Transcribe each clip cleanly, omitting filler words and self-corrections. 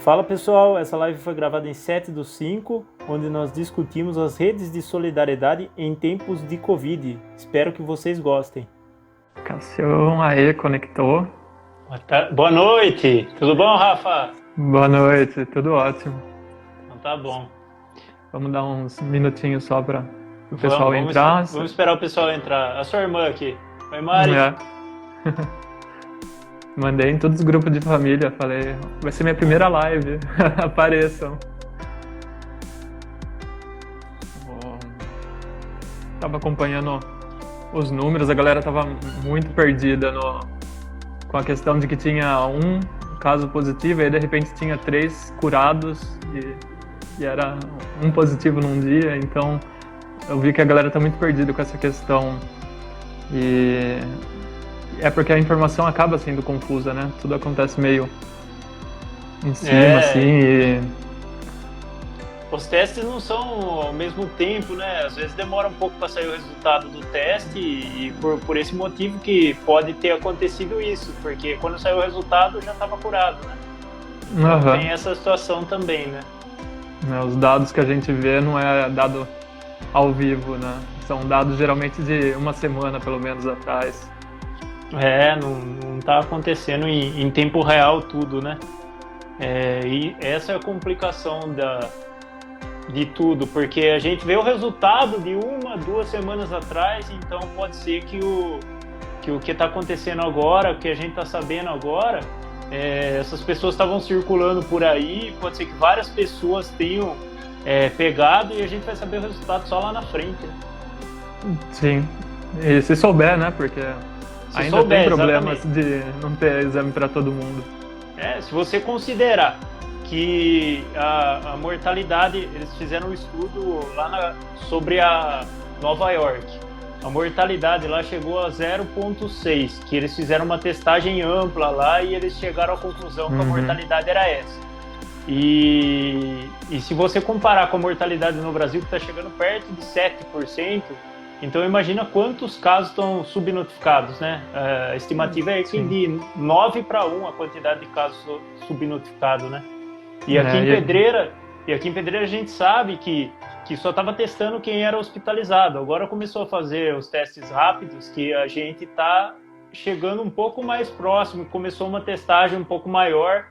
Fala pessoal, essa live foi gravada em 7/5, onde nós discutimos as redes de solidariedade em tempos de Covid. Espero que vocês gostem. Cassião, aí, conectou. Boa noite, tudo bom, Rafa? Boa noite, tudo ótimo. Então tá bom. Vamos dar uns minutinhos só para o pessoal entrar. Vamos esperar o pessoal entrar. A sua irmã aqui. Oi, Mari. É. Mandei em todos os grupos de família, falei, vai ser minha primeira live, apareçam. Tava acompanhando os números, a galera tava muito perdida com a questão de que tinha um caso positivo, e aí de repente tinha 3 curados e era um positivo num dia, então eu vi que a galera tá muito perdida com essa questão. E é porque a informação acaba sendo confusa, né? Tudo acontece meio em cima, assim, e... Os testes não são ao mesmo tempo, né? Às vezes demora um pouco para sair o resultado do teste e por esse motivo que pode ter acontecido isso, porque quando saiu o resultado já estava curado, né? Então tem essa situação também, né? Os dados que a gente vê não é dado ao vivo, né? São dados geralmente de uma semana, pelo menos, atrás. Não tá acontecendo em tempo real tudo, né? E essa é a complicação de tudo, porque a gente vê o resultado de 1-2 semanas atrás, então pode ser que o que está acontecendo agora, o que a gente está sabendo agora, essas pessoas estavam circulando por aí, pode ser que várias pessoas tenham pegado e a gente vai saber o resultado só lá na frente. Né? Sim, e se souber, né? Porque ainda tem problemas de não ter exame para todo mundo. Se você considerar que a mortalidade, eles fizeram um estudo lá sobre a Nova York, a mortalidade lá chegou a 0,6, que eles fizeram uma testagem ampla lá e eles chegaram à conclusão que a mortalidade era essa. E se você comparar com a mortalidade no Brasil, que está chegando perto de 7%, então imagina quantos casos estão subnotificados, né? A estimativa é que de 9-1 a quantidade de casos subnotificados, né? E aqui em Pedreira a gente sabe que só estava testando quem era hospitalizado. Agora começou a fazer os testes rápidos, que a gente está chegando um pouco mais próximo, começou uma testagem um pouco maior,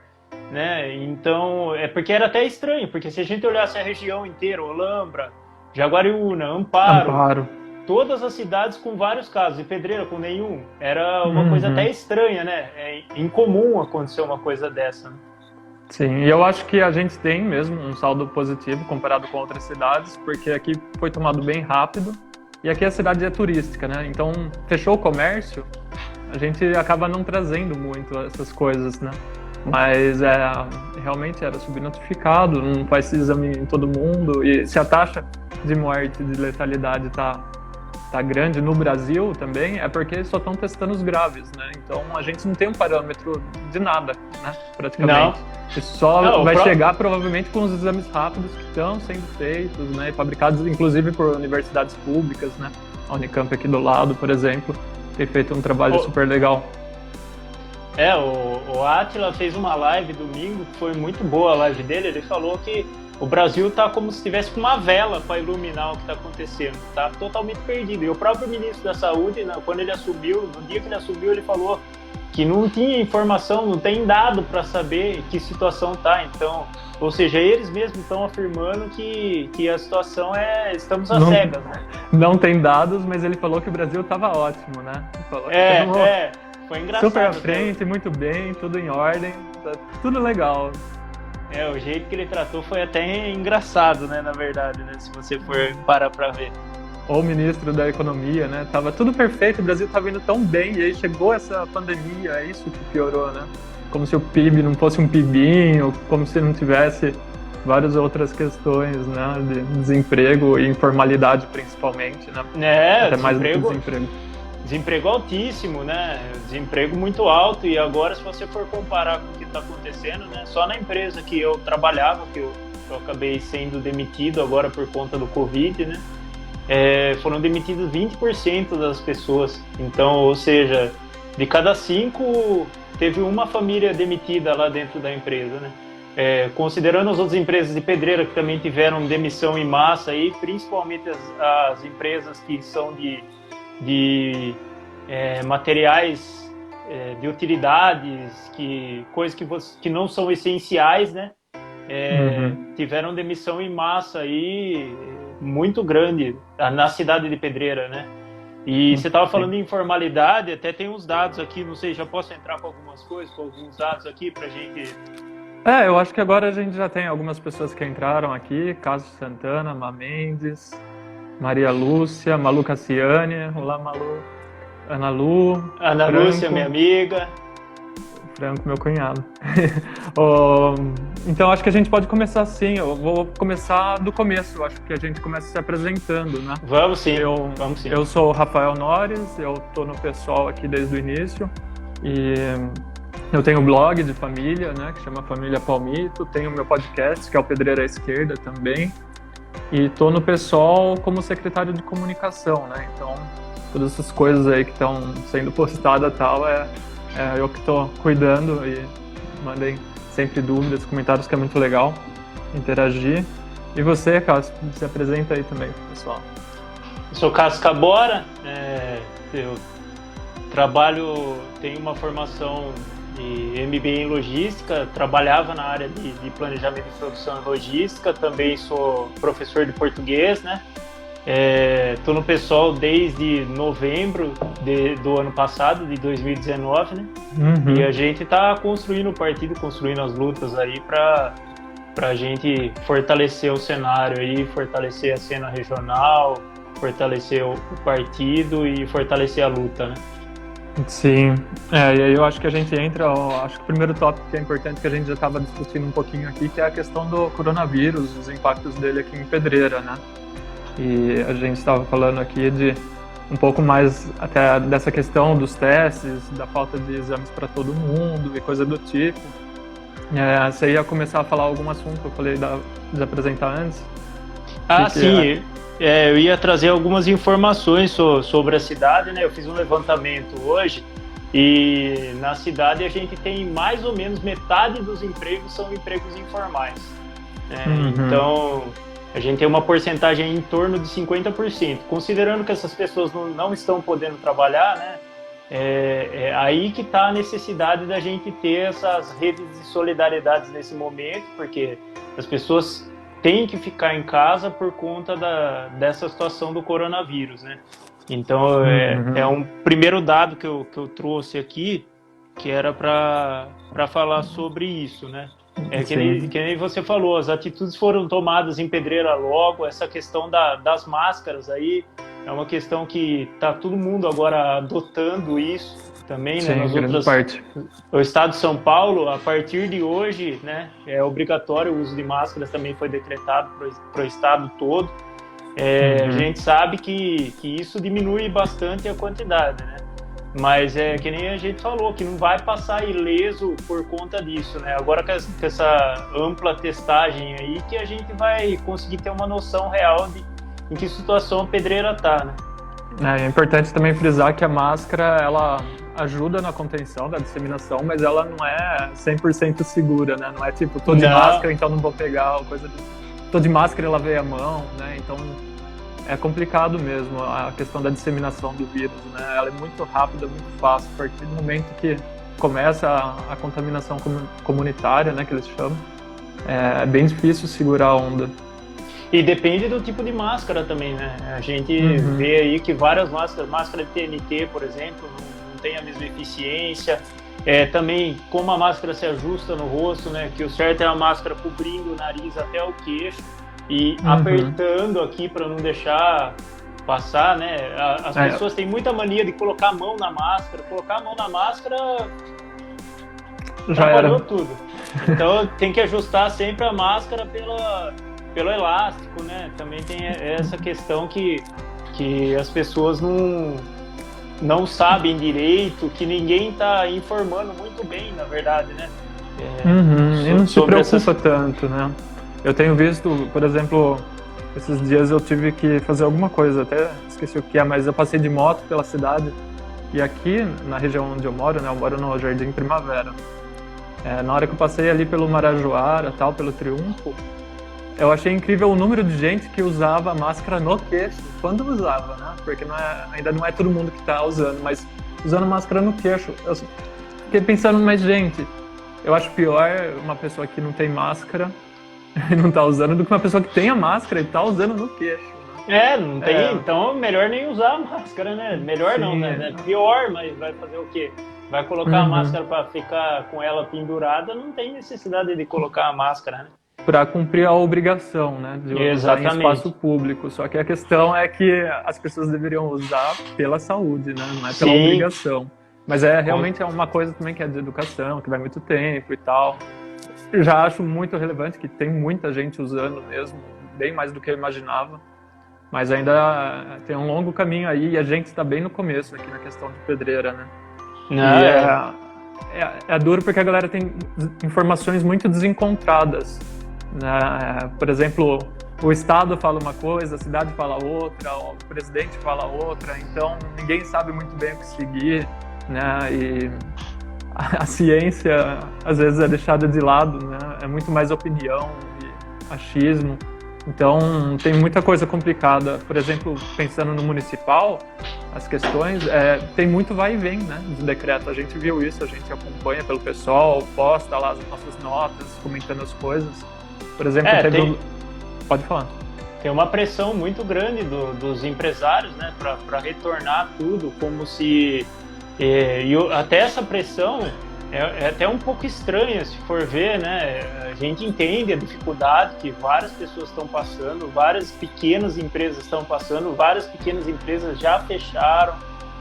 né? Então, porque era até estranho, porque se a gente olhasse a região inteira, Olambra, Jaguariúna, Amparo, todas as cidades com vários casos, e Pedreira com nenhum, era uma coisa até estranha, né? É incomum acontecer uma coisa dessa, né? Sim, e eu acho que a gente tem mesmo um saldo positivo comparado com outras cidades, porque aqui foi tomado bem rápido, e aqui a cidade é turística, né? Então, fechou o comércio, a gente acaba não trazendo muito essas coisas, né? Mas realmente era subnotificado, não faz exame em todo mundo, e se a taxa de morte, de letalidade tá grande no Brasil também, é porque só estão testando os graves, né? Então a gente não tem um parâmetro de nada, né? Praticamente. E só vai chegar provavelmente com os exames rápidos que estão sendo feitos, né? Fabricados inclusive por universidades públicas, né? A Unicamp aqui do lado, por exemplo, tem feito um trabalho super legal. O Átila fez uma live domingo, que foi muito boa a live dele, ele falou que o Brasil está como se tivesse com uma vela para iluminar o que está acontecendo, está totalmente perdido. E o próprio ministro da Saúde, quando ele assumiu, no dia que ele assumiu, ele falou que não tinha informação, não tem dado para saber que situação está. Então, ou seja, eles mesmos estão afirmando que a situação estamos às cegas, né? Não tem dados, mas ele falou que o Brasil estava ótimo, né? Foi engraçado. Super à frente, muito bem, tudo em ordem, tá tudo legal. O jeito que ele tratou foi até engraçado, né, na verdade, né, se você for parar pra ver. O ministro da Economia, né, tava tudo perfeito, o Brasil tava indo tão bem, e aí chegou essa pandemia, é isso que piorou, né? Como se o PIB não fosse um PIBinho, como se não tivesse várias outras questões, né, de desemprego e informalidade principalmente, né? Até mais do que desemprego. Desemprego altíssimo, né? Desemprego muito alto, e agora se você for comparar com o que está acontecendo, né? Só na empresa que eu trabalhava, que eu acabei sendo demitido agora por conta do Covid, né? Foram demitidos 20% das pessoas. Então, ou seja, de cada 5, teve uma família demitida lá dentro da empresa, né? considerando as outras empresas de pedreira que também tiveram demissão em massa, aí, principalmente as empresas que são de materiais de utilidades, coisas que não são essenciais, né? Tiveram demissão em massa aí muito grande na cidade de Pedreira, né? E você estava falando de informalidade, até tem uns dados aqui, não sei, já posso entrar com algumas coisas, com alguns dados aqui pra gente... Eu acho que agora a gente já tem algumas pessoas que entraram aqui, Cássio Santana, Má Mendes, Maria Lúcia, Malu Cassiane, olá Malu, Ana Lu, Ana Franco, Lúcia, minha amiga. Franco, meu cunhado. Então acho que a gente pode começar assim, eu vou começar do começo, acho que a gente começa se apresentando, né? Vamos sim, vamos sim. Eu sou o Rafael Nores, eu tô no pessoal aqui desde o início e eu tenho um blog de família, né, que chama Família Palmito, tenho meu podcast, que é o Pedreira à Esquerda também, e tô no pessoal como secretário de comunicação, né? Então todas essas coisas aí que estão sendo postadas e tal, eu que estou cuidando e mandem sempre dúvidas, comentários, que é muito legal interagir. E você, Cássio, se apresenta aí também, pessoal. Eu sou Cássio Cabora, eu tenho uma formação de MBA em logística, trabalhava na área de planejamento e produção em logística, também sou professor de português, né? Estou no pessoal desde novembro do ano passado, de 2019, né? E a gente está construindo o partido, construindo as lutas aí para a gente fortalecer o cenário aí, fortalecer a cena regional, fortalecer o partido e fortalecer a luta, né? Sim, e aí eu acho que a gente entra, acho que o primeiro tópico que é importante, que a gente já estava discutindo um pouquinho aqui, que é a questão do coronavírus, os impactos dele aqui em Pedreira, né? E a gente estava falando aqui de um pouco mais até dessa questão dos testes, da falta de exames para todo mundo e coisa do tipo. Você ia começar a falar algum assunto que eu falei de apresentar antes? Sim. Eu ia trazer algumas informações sobre a cidade, né? Eu fiz um levantamento hoje e na cidade a gente tem mais ou menos metade dos empregos são empregos informais. Então... a gente tem uma porcentagem em torno de 50%. Considerando que essas pessoas não estão podendo trabalhar, né, é aí que está a necessidade da gente ter essas redes de solidariedade nesse momento, porque as pessoas têm que ficar em casa por conta dessa situação do coronavírus, né? Então, é um primeiro dado que eu trouxe aqui, que era para falar sobre isso, né? Que nem você falou, as atitudes foram tomadas em Pedreira logo, essa questão das máscaras aí, é uma questão que está todo mundo agora adotando isso também, né? O estado de São Paulo, a partir de hoje, né, é obrigatório o uso de máscaras, também foi decretado para o estado todo. A gente sabe que isso diminui bastante a quantidade, né? Mas que nem a gente falou, que não vai passar ileso por conta disso, né? Agora com essa ampla testagem aí, que a gente vai conseguir ter uma noção real de em que situação a Pedreira tá, né? É importante também frisar que a máscara, ela ajuda na contenção da disseminação, mas ela não é 100% segura, né? Não é tipo, tô de máscara, então não vou pegar, ou coisa tô de máscara e lavei a mão, né? Então é complicado mesmo a questão da disseminação do vírus, né? Ela é muito rápida, muito fácil. A partir do momento que começa a contaminação comunitária, né, que eles chamam, é bem difícil segurar a onda. E depende do tipo de máscara também, né? A gente vê aí que várias máscara de TNT, por exemplo, não tem a mesma eficiência. Também como a máscara se ajusta no rosto, né? Que o certo é a máscara cobrindo o nariz até o queixo e apertando aqui para não deixar passar, né? As pessoas têm muita mania de colocar a mão na máscara. Colocar a mão na máscara já trabalhou tudo. Então tem que ajustar sempre a máscara pelo elástico, né? Também tem essa questão que as pessoas não sabem direito, que ninguém está informando muito bem, na verdade, né? E não se preocupa tanto, né? Eu tenho visto, por exemplo, esses dias eu tive que fazer alguma coisa, até esqueci o que é, mas eu passei de moto pela cidade, e aqui na região onde eu moro, né? Eu moro no Jardim Primavera. Na hora que eu passei ali pelo Marajoara, tal, pelo Triunfo, eu achei incrível o número de gente que usava máscara no queixo, quando usava, né? Porque ainda não é todo mundo que está usando, mas usando máscara no queixo. Eu fiquei pensando, mas gente, eu acho pior uma pessoa que não tem máscara e não está usando do que uma pessoa que tem a máscara e está usando no queixo. Não tem, então melhor nem usar a máscara, né? Melhor sim, não, né? É pior, mas vai fazer o quê? Vai colocar a máscara para ficar com ela pendurada, não tem necessidade de colocar a máscara, né? Para cumprir a obrigação, né, de usar em espaço público. Só que a questão é que as pessoas deveriam usar pela saúde, né, não é pela obrigação. Mas realmente é uma coisa também que é de educação, que vai muito tempo e tal. Eu já acho muito relevante que tem muita gente usando mesmo, bem mais do que eu imaginava. Mas ainda tem um longo caminho aí e a gente está bem no começo aqui na questão de Pedreira, né? É duro porque a galera tem informações muito desencontradas. Por exemplo, o Estado fala uma coisa, a cidade fala outra, o presidente fala outra, então ninguém sabe muito bem o que seguir, né? E a ciência às vezes é deixada de lado, né? É muito mais opinião e achismo, então tem muita coisa complicada. Por exemplo, pensando no municipal, as questões, tem muito vai e vem, né, de decreto. A gente viu isso, a gente acompanha pelo pessoal, posta lá as nossas notas, comentando as coisas. Por exemplo, pode falar. Tem uma pressão muito grande dos empresários, né, para retornar tudo, como se... até essa pressão é até um pouco estranha, se for ver, né? A gente entende a dificuldade que várias pessoas estão passando, várias pequenas empresas estão passando, várias pequenas empresas já fecharam,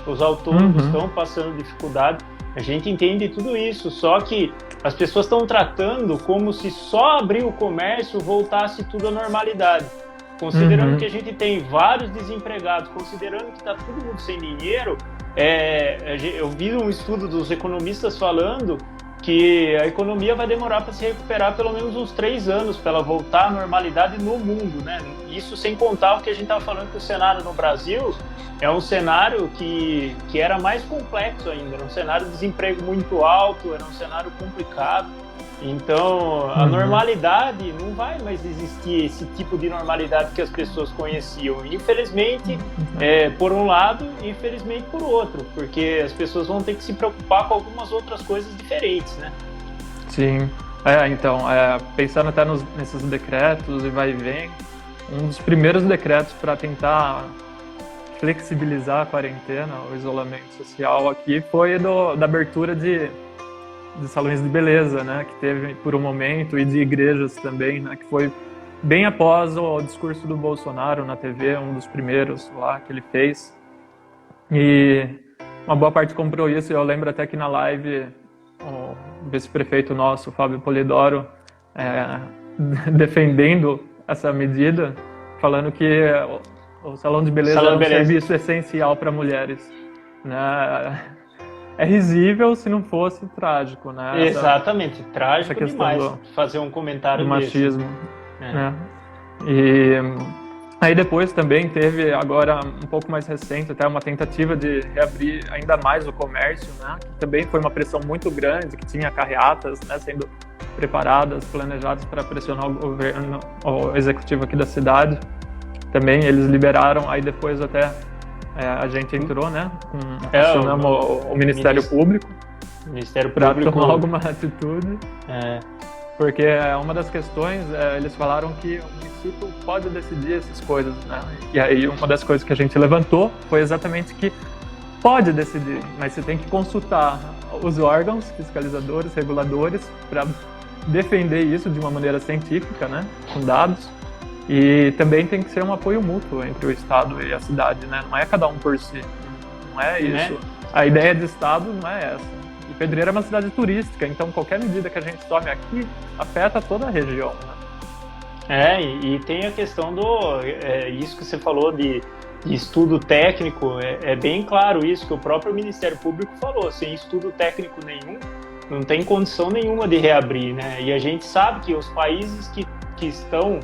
os autônomos estão passando dificuldade. A gente entende tudo isso, só que as pessoas estão tratando como se só abrir o comércio voltasse tudo à normalidade. Considerando que a gente tem vários desempregados, considerando que está todo mundo sem dinheiro, eu vi um estudo dos economistas falando que a economia vai demorar para se recuperar pelo menos uns 3 anos para ela voltar à normalidade no mundo, né? Isso sem contar o que a gente estava falando, que o cenário no Brasil é um cenário que era mais complexo ainda, era um cenário de desemprego muito alto, era um cenário complicado. Então, a normalidade não vai mais existir, esse tipo de normalidade que as pessoas conheciam. Infelizmente, por um lado, e infelizmente por outro, porque as pessoas vão ter que se preocupar com algumas outras coisas diferentes, né? Sim. Então, pensando até nesses decretos e vai e vem, um dos primeiros decretos para tentar flexibilizar a quarentena, o isolamento social aqui, foi da abertura de salões de beleza, né, que teve por um momento, e de igrejas também, né, que foi bem após o discurso do Bolsonaro na TV, um dos primeiros lá que ele fez. E uma boa parte comprou isso, e eu lembro até que na live o vice-prefeito nosso, Fábio Polidoro, defendendo essa medida, falando que o salão de beleza é um serviço essencial para mulheres, né? É risível se não fosse trágico, né? Exatamente, trágico demais fazer um comentário do machismo, né? E aí depois também teve, agora um pouco mais recente, até uma tentativa de reabrir ainda mais o comércio, né? Que também foi uma pressão muito grande, que tinha carreatas, né, sendo preparadas, planejadas para pressionar o governo, o executivo aqui da cidade. Também eles liberaram, aí depois até a gente entrou, né, acionamos o Ministério Público para tomar alguma atitude, porque uma das questões, eles falaram que o município pode decidir essas coisas, né, e aí uma das coisas que a gente levantou foi exatamente que pode decidir, mas você tem que consultar os órgãos fiscalizadores, reguladores, para defender isso de uma maneira científica, né, com dados. E também tem que ser um apoio mútuo entre o Estado e a cidade, né? Não é cada um por si, não é isso. Né? A ideia de Estado não é essa. E Pedreira é uma cidade turística, então qualquer medida que a gente tome aqui afeta toda a região, né? E tem a questão isso que você falou de estudo técnico, é bem claro isso, que o próprio Ministério Público falou, sem estudo técnico nenhum, não tem condição nenhuma de reabrir, né? E a gente sabe que os países que estão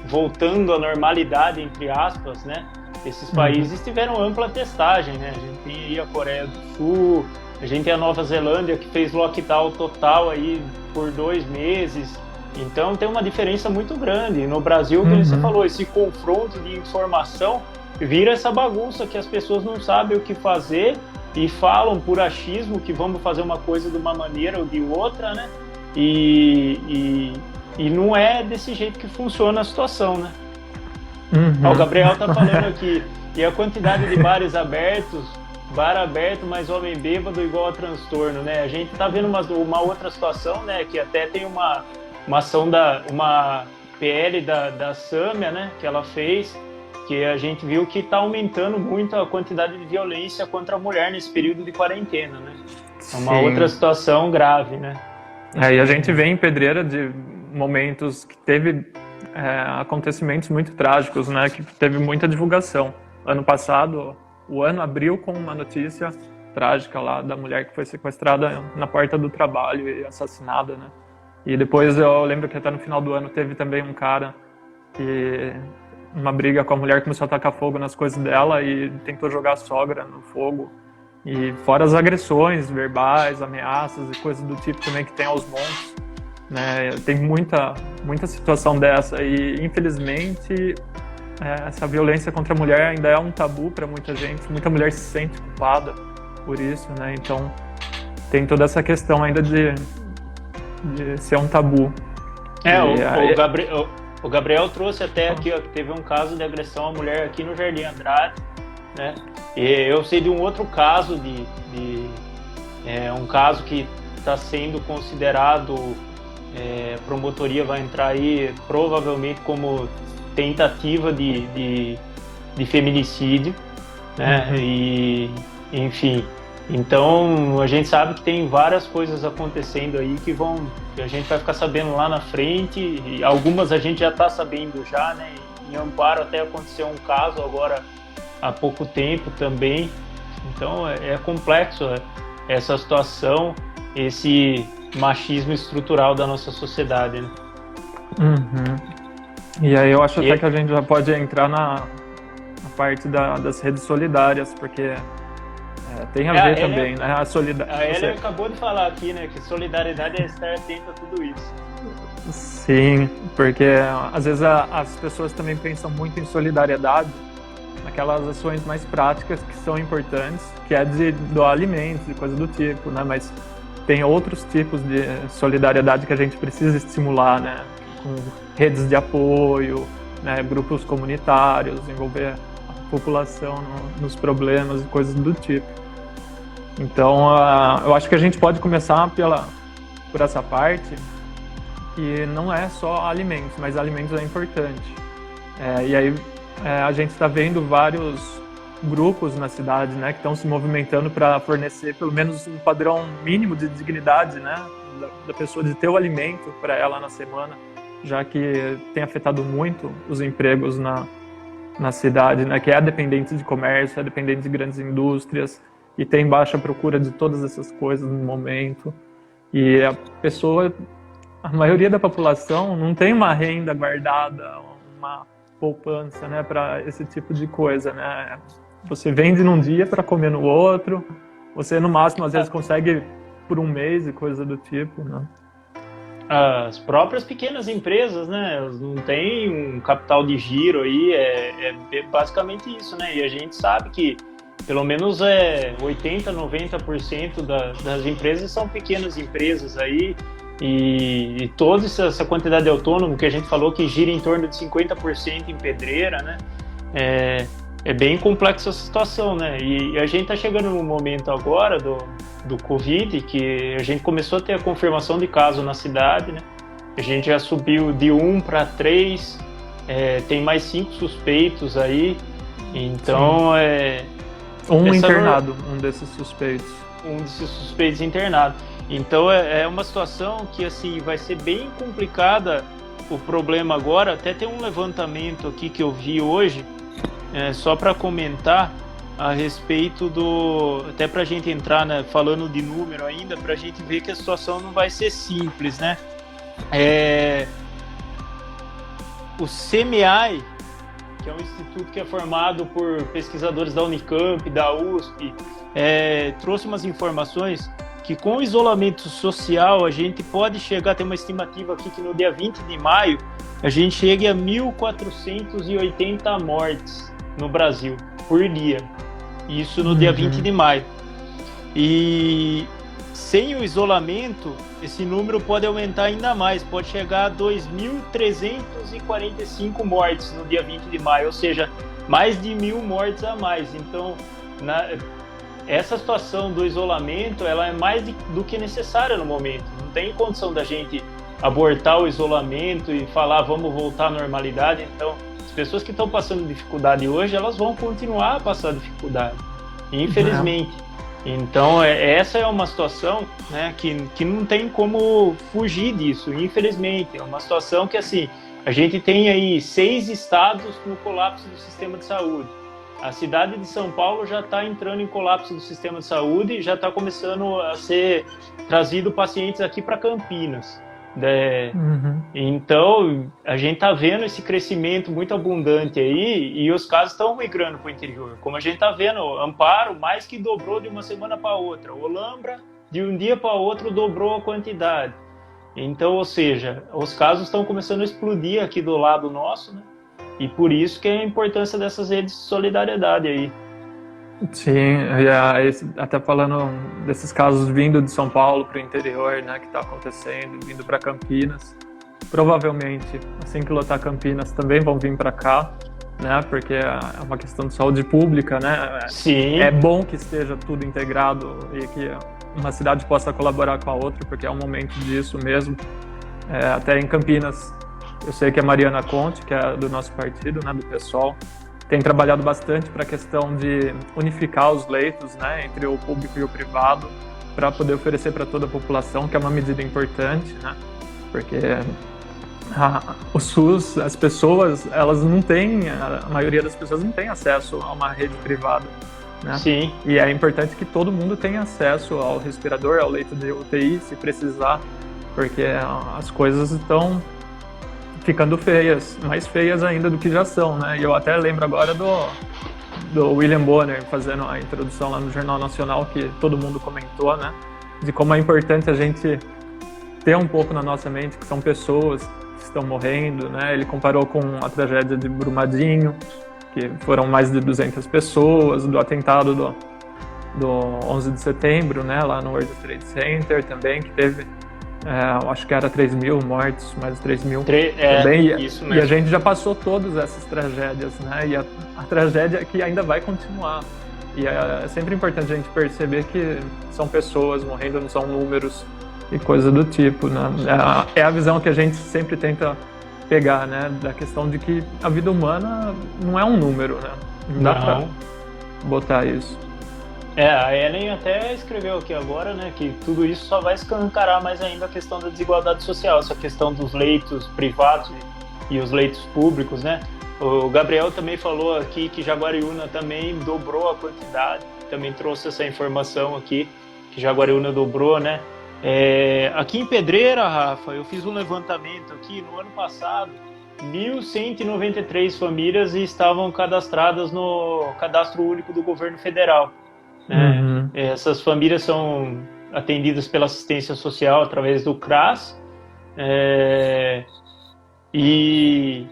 voltando à normalidade, entre aspas, né? Esses países tiveram ampla testagem, né? A gente tem aí a Coreia do Sul, a gente tem a Nova Zelândia, que fez lockdown total aí por 2 meses. Então tem uma diferença muito grande. No Brasil, como você falou, esse confronto de informação vira essa bagunça que as pessoas não sabem o que fazer e falam por achismo que vamos fazer uma coisa de uma maneira ou de outra, né? E não é desse jeito que funciona a situação, né? O Gabriel tá falando aqui, e a quantidade de bares abertos, bar aberto, mas homem bêbado igual a transtorno, né? A gente tá vendo uma outra situação, né? Que até tem uma ação uma PL da Sâmia, né? Que ela fez, que a gente viu que tá aumentando muito a quantidade de violência contra a mulher nesse período de quarentena, né? É uma outra situação grave, né? E a gente vê em Pedreira de momentos que teve acontecimentos muito trágicos, né? Que teve muita divulgação. Ano passado, o ano abriu com uma notícia trágica lá da mulher que foi sequestrada na porta do trabalho e assassinada, né? E depois eu lembro que até no final do ano teve também um cara que, uma briga com a mulher, começou a tacar fogo nas coisas dela e tentou jogar a sogra no fogo. E fora as agressões verbais, ameaças e coisas do tipo também que tem aos montes, né? Tem muita situação dessa e, infelizmente, essa violência contra a mulher ainda é um tabu para muita gente. Muita mulher se sente culpada por isso, né? Então, tem toda essa questão ainda de ser um tabu. O Gabriel trouxe até aqui, ó, que teve um caso de agressão à mulher aqui no Jardim Andrade, né? E eu sei de um outro caso um caso que está sendo considerado, promotoria vai entrar aí provavelmente como tentativa de feminicídio, né? E enfim, então a gente sabe que tem várias coisas acontecendo aí que a gente vai ficar sabendo lá na frente, e algumas a gente já está sabendo já, né? Em Amparo até aconteceu um caso agora há pouco tempo também. Então é complexo essa situação, esse machismo estrutural da nossa sociedade, né? E aí eu acho até que a gente já pode entrar na parte das redes solidárias, porque tem a ver também, né? A Ellen acabou de falar aqui, né? Que solidariedade é estar atento a tudo isso. Sim, porque às vezes as pessoas também pensam muito em solidariedade naquelas ações mais práticas que são importantes, que é de doar alimentos e coisa do tipo, né? Mas tem outros tipos de solidariedade que a gente precisa estimular, né? Com redes de apoio, né? Grupos comunitários, envolver a população nos problemas e coisas do tipo. Então, eu acho que a gente pode começar por essa parte, que não é só alimentos, mas alimentos é importante. E aí a gente está vendo vários grupos na cidade, né, que estão se movimentando para fornecer pelo menos um padrão mínimo de dignidade, né, da pessoa, de ter o alimento para ela na semana, já que tem afetado muito os empregos na cidade, né, que é dependente de comércio, é dependente de grandes indústrias, e tem baixa procura de todas essas coisas no momento. E a maioria da população não tem uma renda guardada, uma poupança, né, para esse tipo de coisa, né? Você vende num dia para comer no outro, você no máximo às vezes consegue por um mês e coisa do tipo, né? As próprias pequenas empresas, né, elas não têm um capital de giro aí, é basicamente isso, né? E a gente sabe que pelo menos 80, 90% das empresas são pequenas empresas aí, e toda essa quantidade de autônomo que a gente falou que gira em torno de 50% em Pedreira, né? É bem complexa essa situação, né? E a gente está chegando no momento agora do Covid, que a gente começou a ter a confirmação de caso na cidade, né? A gente já subiu de 1 para 3, tem mais 5 suspeitos aí, então internado, um desses suspeitos. Um desses suspeitos internado. Então é uma situação que assim vai ser bem complicada. O problema agora, até tem um levantamento aqui que eu vi hoje, só para comentar a respeito até para a gente entrar, né, falando de número ainda, para a gente ver que a situação não vai ser simples, né? O CMEI, que é um instituto que é formado por pesquisadores da Unicamp, da USP, trouxe umas informações que com o isolamento social a gente pode chegar a ter uma estimativa aqui que no dia 20 de maio a gente chegue a 1.480 mortes no Brasil por dia. Isso no dia 20 de maio. E sem o isolamento, esse número pode aumentar ainda mais, pode chegar a 2.345 mortes no dia 20 de maio, ou seja, mais de 1.000 mortes a mais. Então, essa situação do isolamento, ela é mais do que necessária no momento. Não tem condição da gente abortar o isolamento e falar, vamos voltar à normalidade. Então, as pessoas que estão passando dificuldade hoje, elas vão continuar a passar dificuldade, infelizmente. Então, essa é uma situação, né, que não tem como fugir disso, infelizmente. É uma situação que, assim, a gente tem aí 6 estados no colapso do sistema de saúde. A cidade de São Paulo já está entrando em colapso do sistema de saúde e já está começando a ser trazido pacientes aqui para Campinas. Então, a gente está vendo esse crescimento muito abundante aí e os casos estão migrando para o interior. Como a gente está vendo, Amparo mais que dobrou de uma semana para outra. Olambra, de um dia para outro, dobrou a quantidade. Então, ou seja, os casos estão começando a explodir aqui do lado nosso, né? E por isso que é a importância dessas redes de solidariedade aí. Sim, até falando desses casos vindo de São Paulo para o interior, né, que está acontecendo, vindo para Campinas. Provavelmente, assim que lotar Campinas, também vão vir para cá, né, porque é uma questão de saúde pública, né? Sim. É bom que esteja tudo integrado e que uma cidade possa colaborar com a outra, porque é um momento disso mesmo. Até em Campinas, eu sei que a Mariana Conte, que é do nosso partido, né, do PSOL, tem trabalhado bastante para a questão de unificar os leitos, né, entre o público e o privado, para poder oferecer para toda a população, que é uma medida importante, né, porque o SUS, as pessoas, elas não têm, a maioria das pessoas não tem acesso a uma rede privada, né? Sim. E é importante que todo mundo tenha acesso ao respirador, ao leito de UTI, se precisar, porque as coisas estão ficando feias, mais feias ainda do que já são, né? E eu até lembro agora do William Bonner fazendo a introdução lá no Jornal Nacional, que todo mundo comentou, né? De como é importante a gente ter um pouco na nossa mente que são pessoas que estão morrendo, né? Ele comparou com a tragédia de Brumadinho, que foram mais de 200 pessoas, do atentado do 11 de setembro, né? Lá no World Trade Center também, que teve acho que era 3.000 mortes, mais de 3.000 também. Isso mesmo. E a gente já passou todas essas tragédias, né? E a tragédia é que ainda vai continuar. E é sempre importante a gente perceber que são pessoas morrendo, não são números e coisa do tipo, né? É a visão que a gente sempre tenta pegar, né? Da questão de que a vida humana não é um número, né? Não dá pra botar isso. A Ellen até escreveu aqui agora, né, que tudo isso só vai escancarar mais ainda a questão da desigualdade social, essa questão dos leitos privados e os leitos públicos, né? O Gabriel também falou aqui que Jaguariúna também dobrou a quantidade, também trouxe essa informação aqui, que Jaguariúna dobrou, né? Aqui em Pedreira, Rafa, eu fiz um levantamento aqui no ano passado, 1.193 famílias estavam cadastradas no Cadastro Único do Governo Federal. Essas famílias são atendidas pela assistência social através do CRAS, e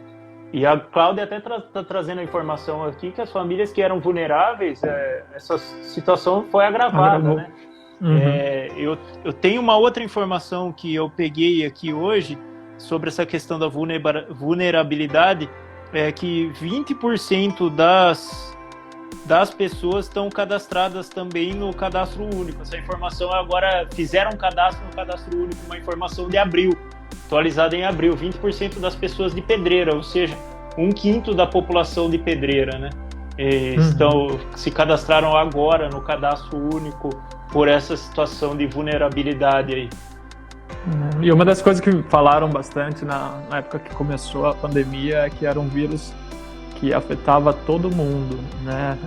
a Cláudia até está trazendo a informação aqui que as famílias que eram vulneráveis, essa situação foi agravada, né? Eu tenho uma outra informação que eu peguei aqui hoje sobre essa questão da vulnerabilidade, é que 20% das pessoas estão cadastradas também no Cadastro Único. Essa informação agora fizeram um cadastro no Cadastro Único, uma informação de abril, atualizada em abril, 20% das pessoas de Pedreira, ou seja, 1/5 da população de Pedreira, né? Se cadastraram agora no Cadastro Único por essa situação de vulnerabilidade aí. E uma das coisas que falaram bastante na época que começou a pandemia é que era um vírus que afetava todo mundo, né?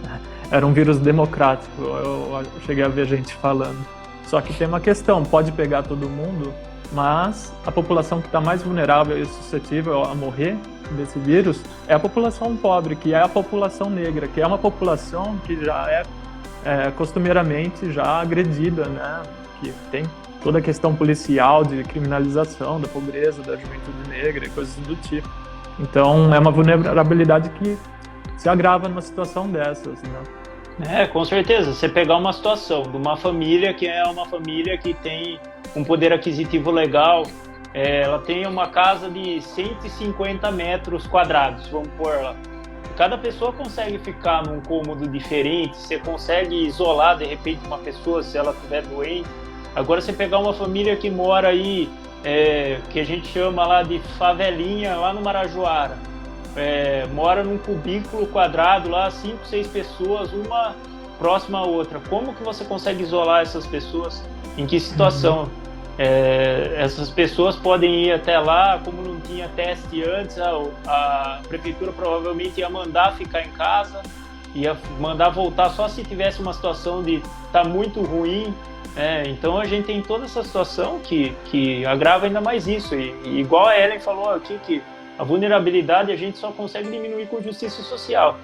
Era um vírus democrático, eu cheguei a ver gente falando. Só que tem uma questão, pode pegar todo mundo, mas a população que está mais vulnerável e suscetível a morrer desse vírus é a população pobre, que é a população negra, que é uma população que já é costumeiramente já agredida, né? que tem toda a questão policial de criminalização da pobreza, da juventude negra e coisas do tipo. Então, é uma vulnerabilidade que se agrava numa situação dessas, né? Com certeza. Você pegar uma situação de uma família que é uma família que tem um poder aquisitivo legal, ela tem uma casa de 150 metros quadrados, vamos pôr lá. Cada pessoa consegue ficar num cômodo diferente, você consegue isolar, de repente, uma pessoa se ela estiver doente. Agora, você pegar uma família que mora aí, que a gente chama lá de favelinha, lá no Marajoara, mora num cubículo quadrado lá, 5, 6 pessoas, uma próxima à outra. Como que você consegue isolar essas pessoas? Em que situação? Essas pessoas podem ir até lá, como não tinha teste antes, a prefeitura provavelmente ia mandar ficar em casa, ia mandar voltar só se tivesse uma situação de tá muito ruim. Então a gente tem toda essa situação que agrava ainda mais isso. E igual a Ellen falou aqui, que a vulnerabilidade a gente só consegue diminuir com justiça social.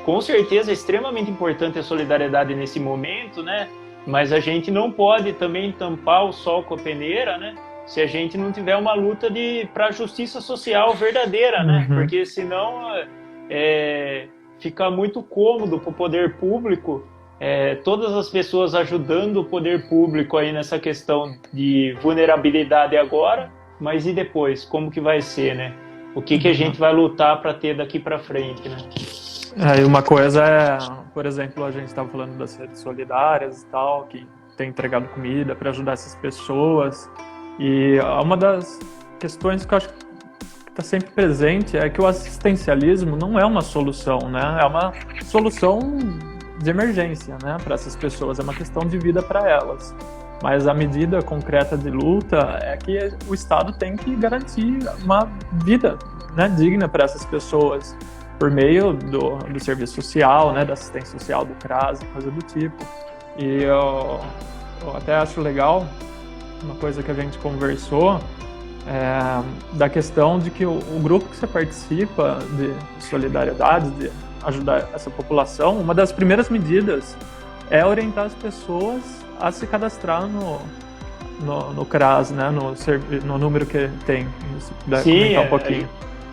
Com certeza é extremamente importante a solidariedade nesse momento, né? Mas a gente não pode também tampar o sol com a peneira, né? Se a gente não tiver uma luta para a justiça social verdadeira, né? Porque senão fica muito cômodo para o poder público, todas as pessoas ajudando o poder público aí nessa questão de vulnerabilidade agora, mas e depois? Como que vai ser, né? O que a gente vai lutar para ter daqui para frente, né? E uma coisa por exemplo, a gente estava falando das redes solidárias e tal, que tem entregado comida para ajudar essas pessoas. E uma das questões que eu acho que está sempre presente é que o assistencialismo não é uma solução, né? É uma solução de emergência, né, para essas pessoas. É uma questão de vida para elas. Mas a medida concreta de luta é que o Estado tem que garantir uma vida, né, digna para essas pessoas, por meio do serviço social, né, da assistência social, do CRAS, coisa do tipo. E eu até acho legal uma coisa que a gente conversou, da questão de que o grupo que você participa de solidariedade, de ajudar essa população, uma das primeiras medidas é orientar as pessoas a se cadastrar no CRAS, né, no número que tem. Se puder comentar um pouquinho.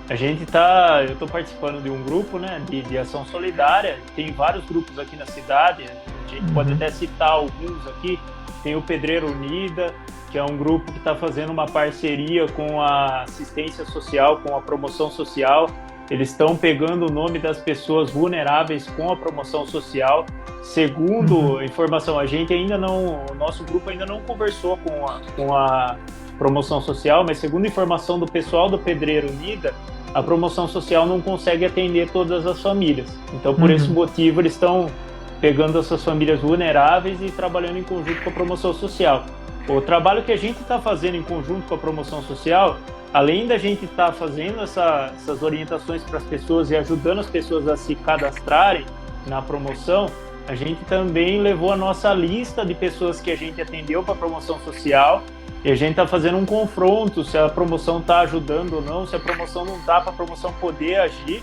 Eu estou participando de um grupo, né, de ação solidária. Tem vários grupos aqui na cidade, a gente pode até citar alguns aqui. Tem o Pedreira Unida, que é um grupo que está fazendo uma parceria com a assistência social, com a promoção social. Eles estão pegando o nome das pessoas vulneráveis com a promoção social. Segundo informação, o nosso grupo ainda não conversou com a promoção social, mas segundo informação do pessoal do Pedreira Unida, a promoção social não consegue atender todas as famílias. Então, por esse motivo, eles estão pegando essas famílias vulneráveis e trabalhando em conjunto com a promoção social. O trabalho que a gente está fazendo em conjunto com a promoção social, além da gente estar fazendo essas orientações para as pessoas e ajudando as pessoas a se cadastrarem na promoção, a gente também levou a nossa lista de pessoas que a gente atendeu para a promoção social. E a gente está fazendo um confronto se a promoção está ajudando ou não, se a promoção não está, para a promoção poder agir,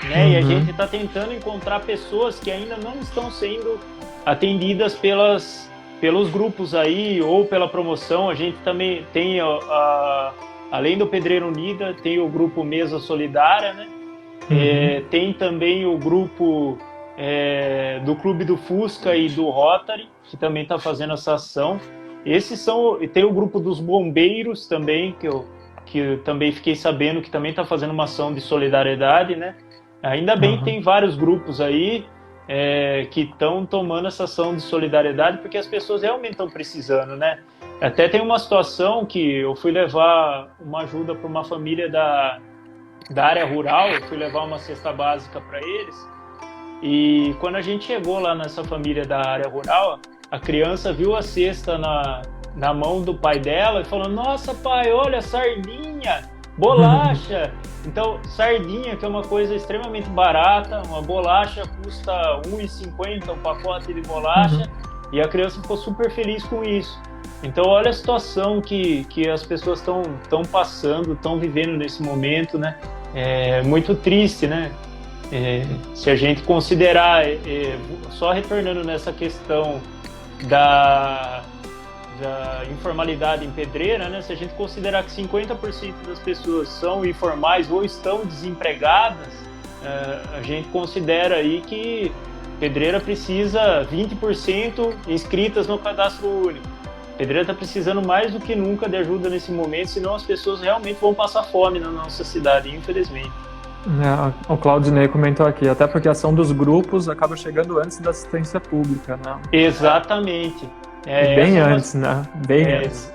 né? E a gente está tentando encontrar pessoas que ainda não estão sendo atendidas pelos grupos aí ou pela promoção. A gente também tem, além do Pedreira Unida, tem o grupo Mesa Solidária, né? Tem também o grupo do Clube do Fusca e do Rotary, que também está fazendo essa ação. Tem o grupo dos bombeiros também, que eu também fiquei sabendo que também está fazendo uma ação de solidariedade, né? Ainda bem que tem vários grupos aí que estão tomando essa ação de solidariedade, porque as pessoas realmente estão precisando, né? Até tem uma situação que eu fui levar uma ajuda para uma família da área rural, eu fui levar uma cesta básica para eles, e quando a gente chegou lá nessa família da área rural, a criança viu a cesta na mão do pai dela e falou: "Nossa, pai, olha, sardinha, bolacha". Então, sardinha, que é uma coisa extremamente barata, uma bolacha custa R$1,50 um pacote de bolacha, e a criança ficou super feliz com isso. Então, olha a situação que as pessoas estão passando, estão vivendo nesse momento, né? É muito triste, né? Se a gente considerar, só retornando nessa questão da informalidade em Pedreira, né? Se a gente considerar que 50% das pessoas são informais ou estão desempregadas, a gente considera aí que Pedreira precisa 20% inscritas no cadastro único. Pedreira está precisando mais do que nunca de ajuda nesse momento, senão as pessoas realmente vão passar fome na nossa cidade, infelizmente. O Claudinei comentou aqui, até porque a ação dos grupos acaba chegando antes da assistência pública, né? Exatamente. Bem antes, né? Bem antes.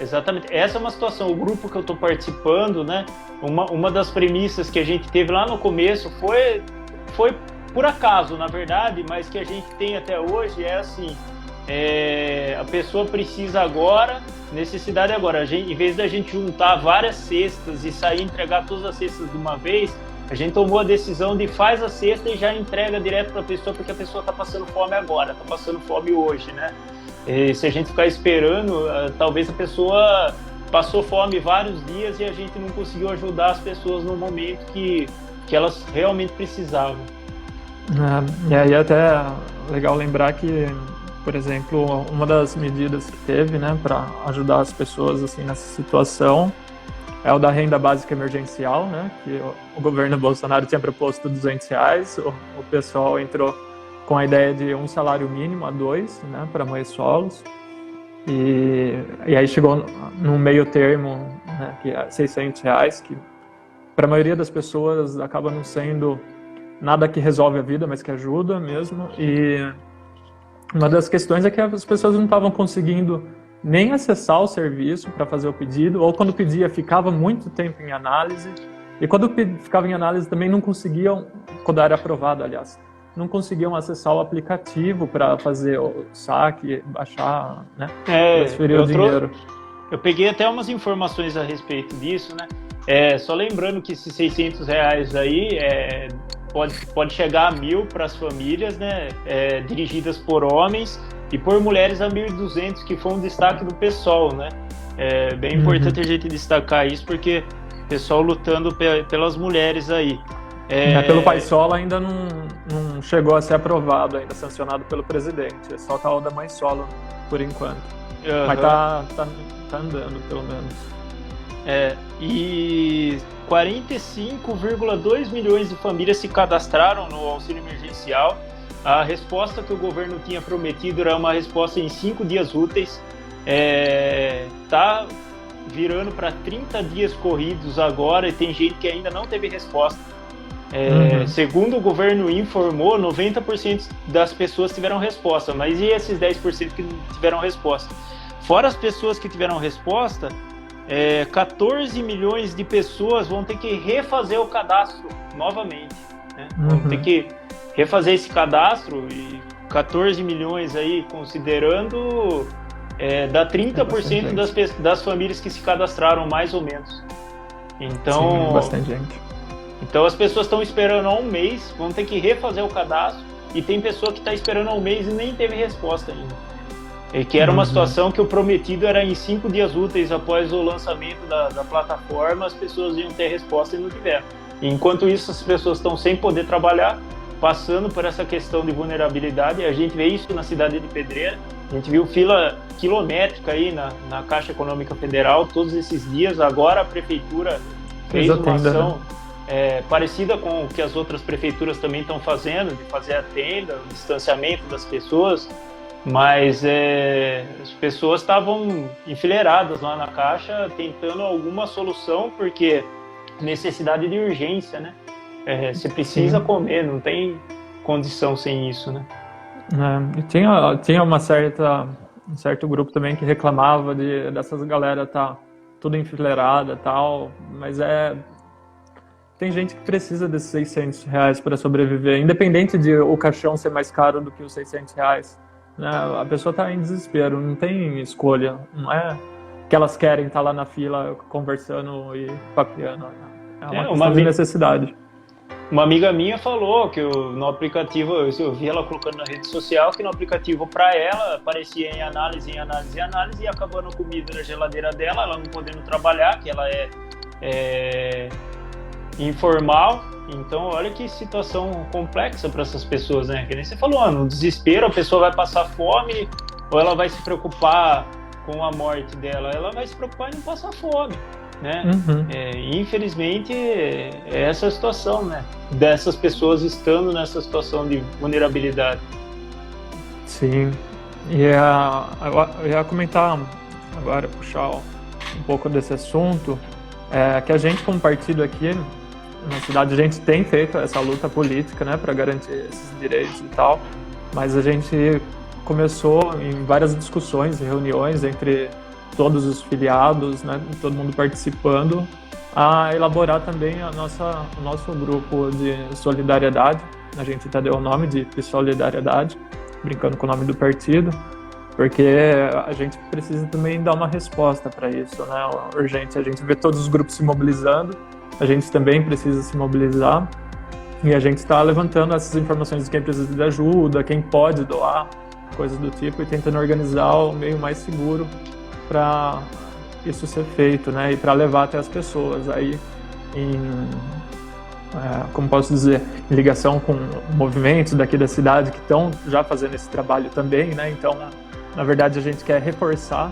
Exatamente. Essa é uma situação. O grupo que eu estou participando, né? Uma das premissas que a gente teve lá no começo foi por acaso, na verdade, mas que a gente tem até hoje é assim: a pessoa precisa agora, necessidade agora. Em vez da gente juntar várias cestas e sair entregar todas as cestas de uma vez, a gente tomou a decisão de faz a cesta e já entrega direto para a pessoa, porque a pessoa está passando fome agora, está passando fome hoje, né? E se a gente ficar esperando, talvez a pessoa passou fome vários dias e a gente não conseguiu ajudar as pessoas no momento que elas realmente precisavam. E aí até é legal lembrar que, por exemplo, uma das medidas que teve, né, para ajudar as pessoas assim nessa situação é o da renda básica emergencial, né, que o governo Bolsonaro tinha proposto R$200, o pessoal entrou com a ideia de um salário mínimo a 2, né, para mães solos, e aí chegou num meio termo, né, que é R$600, que para a maioria das pessoas acaba não sendo nada que resolve a vida, mas que ajuda mesmo. E uma das questões é que as pessoas não estavam conseguindo nem acessar o serviço para fazer o pedido, ou quando pedia ficava muito tempo em análise, e quando ficava em análise também não conseguiam, quando era aprovado, aliás, não conseguiam acessar o aplicativo para fazer o saque, baixar, né, transferir o dinheiro. Eu peguei até umas informações a respeito disso, né? Só lembrando que esses R$600 aí pode chegar a 1.000 para as famílias, né? Dirigidas por homens, e por mulheres a 1.200, que foi um destaque do PSOL, né? É bem importante a gente destacar isso, porque o PSOL lutando pelas mulheres aí. Pelo PAISOLA ainda não chegou a ser aprovado, ainda sancionado pelo presidente. É só o da mãe solo, por enquanto. Mas tá andando, pelo menos. E 45,2 milhões de famílias se cadastraram no auxílio emergencial. A resposta que o governo tinha prometido era uma resposta em 5 dias úteis. Tá virando para 30 dias corridos agora, e tem gente que ainda não teve resposta. Segundo o governo informou, 90% das pessoas tiveram resposta, mas e esses 10% que não tiveram resposta? Fora as pessoas que tiveram resposta, 14 milhões de pessoas vão ter que refazer o cadastro novamente, né? Vão ter que refazer esse cadastro, e 14 milhões aí, considerando, dá 30% das famílias que se cadastraram, mais ou menos. Então, sim, bastante gente. Então as pessoas estão esperando há um mês, vão ter que refazer o cadastro, e tem pessoa que está esperando há um mês e nem teve resposta ainda. E que era uma situação que o prometido era em 5 dias úteis após o lançamento da plataforma, as pessoas iam ter resposta e não tiveram. E enquanto isso, as pessoas estão sem poder trabalhar, passando por essa questão de vulnerabilidade. A gente vê isso na cidade de Pedreira, a gente viu fila quilométrica aí na Caixa Econômica Federal todos esses dias. Agora a prefeitura fez uma ação parecida com o que as outras prefeituras também estão fazendo, de fazer a tenda, o distanciamento das pessoas, mas as pessoas estavam enfileiradas lá na Caixa tentando alguma solução, porque necessidade de urgência, né? Você precisa comer, não tem condição sem isso, né? E tinha um certo grupo também que reclamava dessas galera tá tudo enfileirada e tal, mas tem gente que precisa desses R$600 para sobreviver, independente de o caixão ser mais caro do que os R$600, né? A pessoa está em desespero, não tem escolha, não é que elas querem estar lá na fila conversando e papeando, é uma questão de necessidade. Uma amiga minha falou que no aplicativo, eu vi ela colocando na rede social, que no aplicativo para ela aparecia em análise, e acabando a comida na geladeira dela, ela não podendo trabalhar, que ela é informal. Então olha que situação complexa para essas pessoas, né? Que nem você falou, no desespero a pessoa vai passar fome, ou ela vai se preocupar com a morte dela, ela vai se preocupar em não passar fome, né? Infelizmente, é essa a situação, né? Dessas pessoas estando nessa situação de vulnerabilidade. Sim. E eu ia comentar agora, puxar um pouco desse assunto, que a gente, como partido aqui na cidade, a gente tem feito essa luta política, né, para garantir esses direitos e tal, mas a gente começou em várias discussões e reuniões entre todos os filiados, né, todo mundo participando, a elaborar também o nosso grupo de solidariedade. A gente até deu o nome de Solidariedade, brincando com o nome do partido, porque a gente precisa também dar uma resposta para isso, né? Urgente. A gente vê todos os grupos se mobilizando, a gente também precisa se mobilizar, e a gente está levantando essas informações de quem precisa de ajuda, quem pode doar, coisas do tipo, e tentando organizar o meio mais seguro para isso ser feito, né? E para levar até as pessoas aí como posso dizer, em ligação com movimentos daqui da cidade que estão já fazendo esse trabalho também, né? Então, na verdade, a gente quer reforçar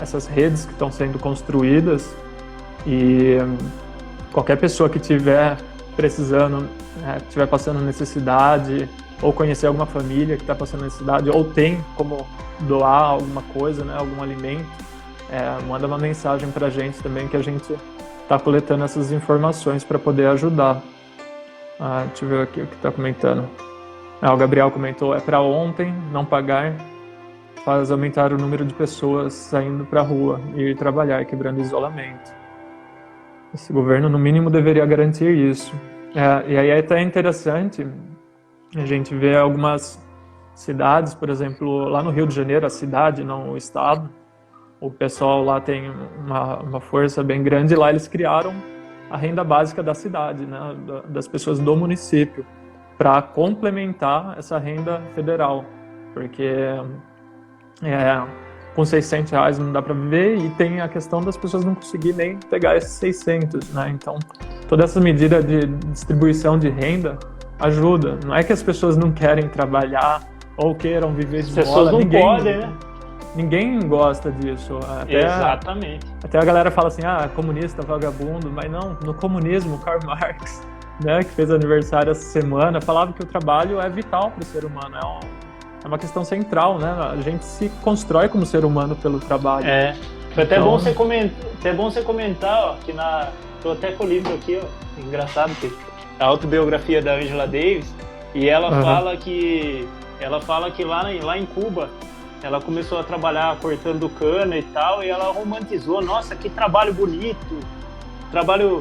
essas redes que estão sendo construídas, e qualquer pessoa que estiver precisando, estiver passando necessidade, ou conhecer alguma família que está passando necessidade, ou tem como doar alguma coisa, né, algum alimento, manda uma mensagem para a gente também, que a gente está coletando essas informações para poder ajudar. Deixa eu ver aqui o que está comentando. O Gabriel comentou, para ontem, não pagar faz aumentar o número de pessoas saindo para a rua e ir trabalhar, quebrando isolamento. Esse governo, no mínimo, deveria garantir isso. E aí é até interessante a gente ver algumas cidades, por exemplo, lá no Rio de Janeiro, a cidade, não o estado, o pessoal lá tem uma força bem grande, e lá eles criaram a renda básica da cidade, né, das pessoas do município, para complementar essa renda federal, porque com R$600 não dá para viver, e tem a questão das pessoas não conseguir nem pegar esses 600, né? Então, toda essa medida de distribuição de renda ajuda. Não é que as pessoas não querem trabalhar ou queiram viver de bola. As pessoas não podem, né? Ninguém gosta disso. Exatamente. Até a galera fala assim, comunista, vagabundo, mas não, no comunismo, Karl Marx, né, que fez aniversário essa semana, falava que o trabalho é vital para o ser humano, é uma questão central, né? A gente se constrói como ser humano pelo trabalho. Foi até bom você comentar, que tô até com o livro aqui, ó, engraçado, que a autobiografia da Angela Davis, e ela fala que lá em Cuba ela começou a trabalhar cortando cana e tal, e ela romantizou, nossa, que trabalho bonito, trabalho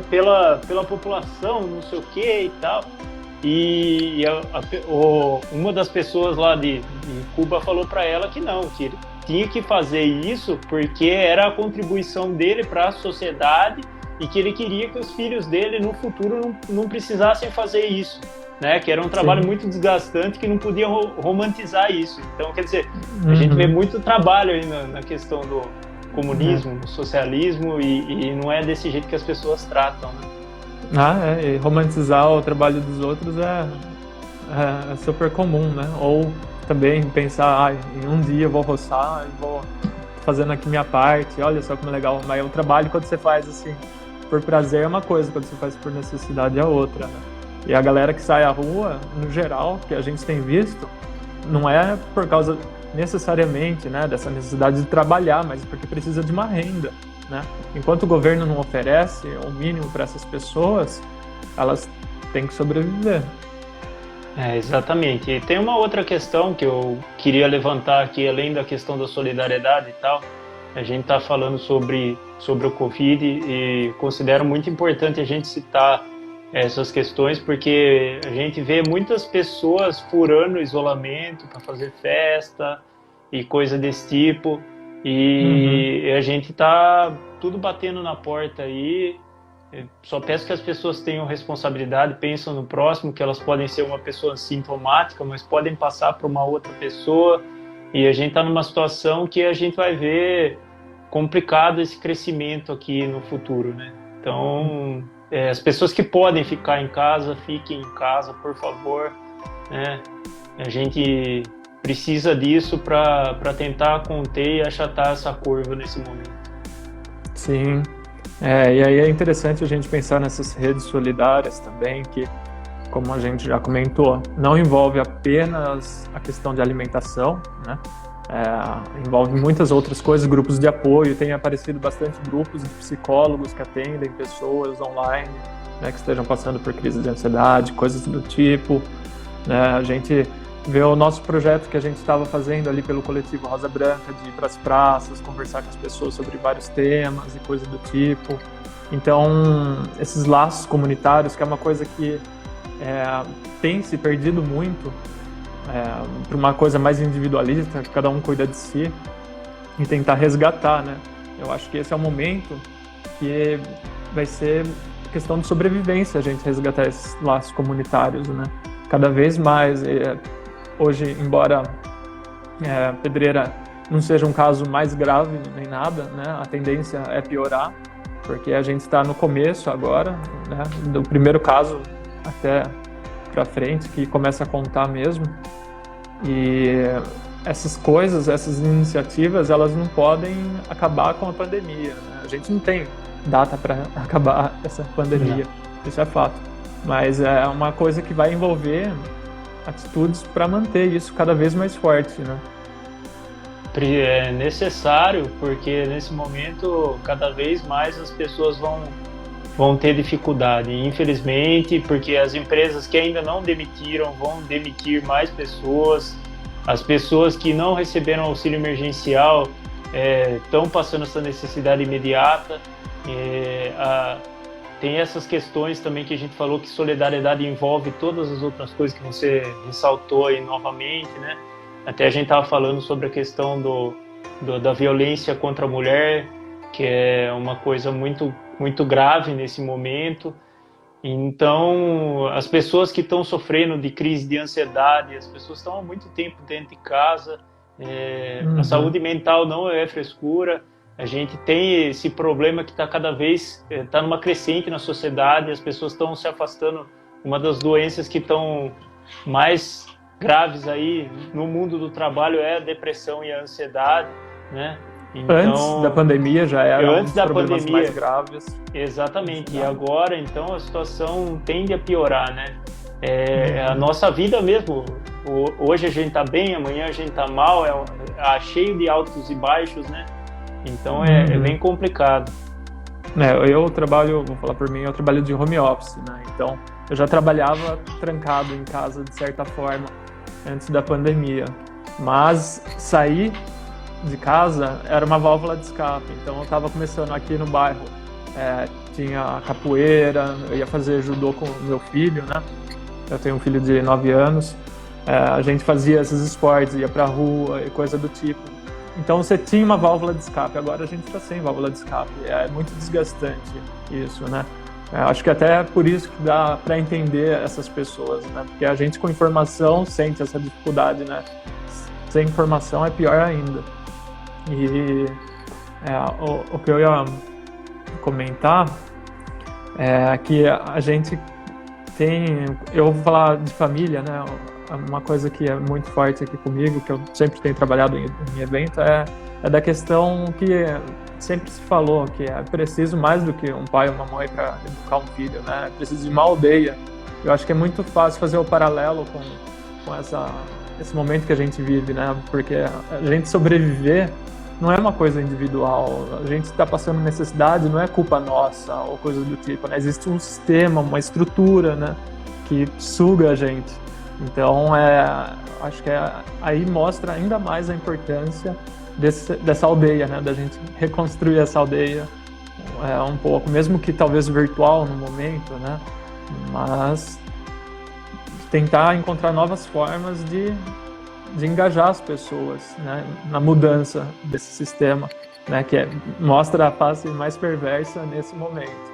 pela população, não sei o que e tal. E uma das pessoas lá de Cuba falou para ela que não, que ele tinha que fazer isso porque era a contribuição dele para a sociedade, e que ele queria que os filhos dele no futuro não precisassem fazer isso, né? Que era um trabalho muito desgastante, que não podia romantizar isso. Então, quer dizer, a gente vê muito trabalho aí na questão do comunismo, do socialismo, e não é desse jeito que as pessoas tratam, né? E romantizar o trabalho dos outros é super comum, né? Ou também pensar, em um dia eu vou roçar, eu vou fazendo aqui minha parte, olha só como é legal. Mas o trabalho, quando você faz assim por prazer, é uma coisa, quando você faz por necessidade é outra, né? E a galera que sai à rua, no geral, que a gente tem visto, não é por causa necessariamente, né, dessa necessidade de trabalhar, mas porque precisa de uma renda, né? Enquanto o governo não oferece o mínimo para essas pessoas, elas têm que sobreviver. Exatamente. E tem uma outra questão que eu queria levantar aqui, além da questão da solidariedade e tal. A gente está falando sobre o Covid, e considero muito importante a gente citar essas questões, porque a gente vê muitas pessoas furando o isolamento para fazer festa e coisa desse tipo, e a gente tá tudo batendo na porta aí. Eu só peço que as pessoas tenham responsabilidade, pensam no próximo, que elas podem ser uma pessoa sintomática, mas podem passar para uma outra pessoa, e a gente está numa situação que a gente vai ver complicado esse crescimento aqui no futuro, né? Então, as pessoas que podem ficar em casa, fiquem em casa, por favor, né? A gente precisa disso para tentar conter e achatar essa curva nesse momento. Sim, e aí é interessante a gente pensar nessas redes solidárias também, que, como a gente já comentou, não envolve apenas a questão de alimentação, né? Envolve muitas outras coisas, grupos de apoio, tem aparecido bastante grupos de psicólogos que atendem pessoas online, né, que estejam passando por crise de ansiedade, coisas do tipo, né? A gente vê o nosso projeto que a gente estava fazendo ali pelo coletivo Rosa Branca, de ir para as praças, conversar com as pessoas sobre vários temas e coisas do tipo. Então, esses laços comunitários, que é uma coisa que tem se perdido muito, para uma coisa mais individualista, que cada um cuida de si, e tentar resgatar, né? Eu acho que esse é o momento que vai ser questão de sobrevivência, a gente resgatar esses laços comunitários, né? Cada vez mais. Hoje, embora Pedreira não seja um caso mais grave nem nada, né? A tendência é piorar, porque a gente está no começo agora, né? Do primeiro caso até para frente, que começa a contar mesmo. E essas coisas, essas iniciativas, elas não podem acabar com a pandemia, né? A gente não tem data para acabar essa pandemia, isso é fato. Mas é uma coisa que vai envolver atitudes para manter isso cada vez mais forte, né? É necessário, porque nesse momento cada vez mais as pessoas vão ter dificuldade, infelizmente, porque as empresas que ainda não demitiram vão demitir mais pessoas, as pessoas que não receberam auxílio emergencial estão passando essa necessidade imediata. Tem essas questões também que a gente falou, que solidariedade envolve todas as outras coisas que você ressaltou aí novamente, né? Até a gente estava falando sobre a questão da violência contra a mulher, que é uma coisa muito, muito grave nesse momento. Então, as pessoas que estão sofrendo de crise de ansiedade, as pessoas estão há muito tempo dentro de casa, a saúde mental não é frescura. A gente tem esse problema que está cada vez numa crescente na sociedade, as pessoas estão se afastando. Uma das doenças que estão mais graves aí no mundo do trabalho é a depressão e a ansiedade, né? Então, antes da pandemia já eram antes da problemas pandemia, mais graves. Exatamente, e agora então a situação tende a piorar, né? A nossa vida mesmo, hoje a gente está bem, amanhã a gente está mal, cheio de altos e baixos, né? Então é bem complicado. Eu trabalho, vou falar por mim, eu trabalho de home office, né? Então eu já trabalhava trancado em casa de certa forma antes da pandemia, mas sair de casa era uma válvula de escape. Então eu estava começando aqui no bairro, tinha capoeira, eu ia fazer judô com o meu filho, né? Eu tenho um filho de 9 anos, a gente fazia esses esportes, ia pra rua e coisa do tipo. Então você tinha uma válvula de escape, agora a gente está sem válvula de escape. É muito desgastante isso, né? Acho que até é por isso que dá para entender essas pessoas, né? Porque a gente com informação sente essa dificuldade, né? Sem informação é pior ainda. E o que eu ia comentar é que a gente tem... Eu vou falar de família, né? Uma coisa que é muito forte aqui comigo, que eu sempre tenho trabalhado em evento, é da questão que sempre se falou, que é preciso mais do que um pai ou uma mãe para educar um filho, né? É preciso de uma aldeia. Eu acho que é muito fácil fazer o paralelo com esse momento que a gente vive, né? Porque a gente sobreviver não é uma coisa individual. A gente está passando necessidade, não é culpa nossa ou coisa do tipo, né? Existe um sistema, uma estrutura, né? Que suga a gente. Então, acho que aí mostra ainda mais a importância dessa aldeia, né? Da gente reconstruir essa aldeia um pouco, mesmo que talvez virtual no momento, né? Mas tentar encontrar novas formas de engajar as pessoas, né? Na mudança desse sistema, né? Que mostra a face mais perversa nesse momento.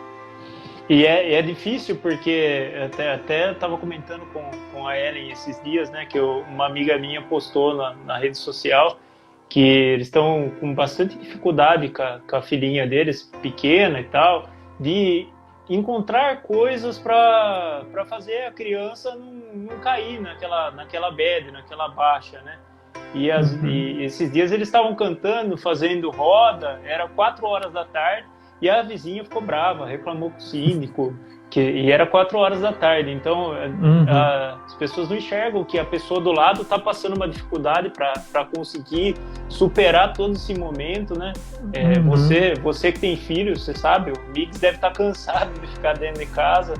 E é difícil porque até estava comentando com a Ellen esses dias, né, que uma amiga minha postou na rede social que eles estão com bastante dificuldade com a filhinha deles, pequena e tal, de encontrar coisas para fazer a criança não cair naquela bad, naquela baixa, né? e esses dias eles estavam cantando, fazendo roda, era 4 horas da tarde, e a vizinha ficou brava, reclamou com o síndico, e era 4 horas da tarde. Então, as pessoas não enxergam que a pessoa do lado está passando uma dificuldade para conseguir superar todo esse momento, né? Você que tem filhos, você sabe, o Mix deve estar cansado de ficar dentro de casa,